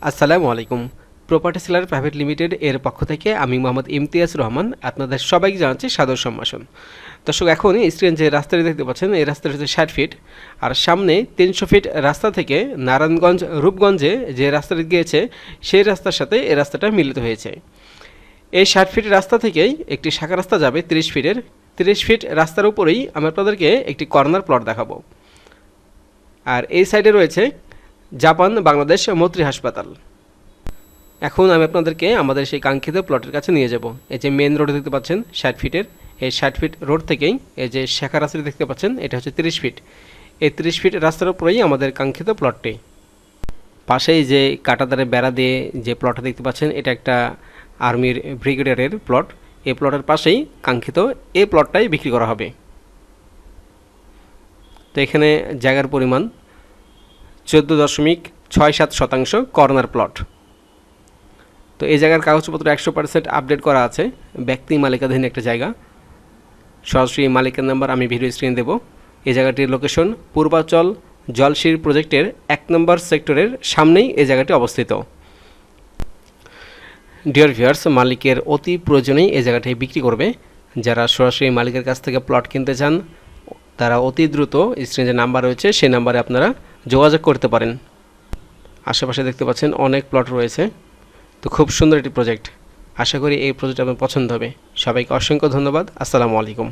আসসালামু আলাইকুম। Property seller private limited এর পক্ষ থেকে আমি মোহাম্মদ ইমতিয়াজ রহমান আপনাদের সবাইকে জানাচ্ছি সাদর সম্ভাষণ। দর্শক, এখন স্ক্রিন যে রাস্তাটি দেখতে পাচ্ছেন এই রাস্তাটি হচ্ছে 60 ফিট, আর সামনে 300 ফিট রাস্তা থেকে নারায়ণগঞ্জ রূপগঞ্জে যে রাস্তাটি গিয়েছে সেই রাস্তার সাথে এই রাস্তাটা মিলিত হয়েছে। এই 60 ফিট রাস্তা থেকেই একটি শাখা রাস্তা যাবে 30 ফিটের। 30 ফিট রাস্তার উপরেই আমি আপনাদেরকে একটি কর্নার প্লট দেখাবো। আর এই সাইডে রয়েছে জাপান বাংলাদেশ মৈত্রী হাসপাতাল। এখন আমি আপনাদেরকে আমাদের সেই কাঙ্ক্ষিত প্লটের কাছে নিয়ে যাব। এই যে মেন রোড দেখতে পাচ্ছেন 60 ফিটের, এই 60 ফিট রোড থেকেই এই যে শাখা রাস্তাটি দেখতে পাচ্ছেন এটা হচ্ছে 30 ফিট। এই 30 ফিট রাস্তার উপরেই আমাদের কাঙ্ক্ষিত প্লটটি। পাশেই যে কাঁটাতারে বেড়া দিয়ে যে প্লটটা দেখতে পাচ্ছেন এটা একটা আর্মির ব্রিগেডিয়ারের প্লট। এই প্লটের পাশেই কাঙ্ক্ষিত এই প্লটটাই বিক্রি করা হবে। তো এখানে জায়গার পরিমাণ 14.67 শতাংশ কর্নার প্লট। তো এই জায়গার কাগজপত্র 100% আপডেট করা আছে। ব্যক্তি মালিকাধীন একটা জায়গা। সরাসরি মালিকের নাম্বার আমি ভিডিও স্ক্রিনে দেব। এই জায়গাটির লোকেশন পূর্বাচল জলশির প্রজেক্টের 1 নম্বর সেক্টরের সামনেই এই জায়গাটি অবস্থিত। ডিয়ার ভিউয়ার্স, মালিকের অতি প্রয়োজনেই এই জায়গাটি বিক্রি করবে। যারা সরাসরি মালিকের কাছ থেকে প্লট কিনতে চান তারা অতি দ্রুত স্ক্রিনে যে নাম্বার রয়েছে সেই নাম্বারে আপনারা যোগাযোগ করতে পারেন। আশেপাশে দেখতে পাচ্ছেন অনেক প্লট রয়েছে। তো খুব সুন্দর একটি প্রজেক্ট। আশা করি এই প্রজেক্ট আপনার পছন্দ হবে। সবাইকে অসংখ্য ধন্যবাদ। আসসালামু আলাইকুম।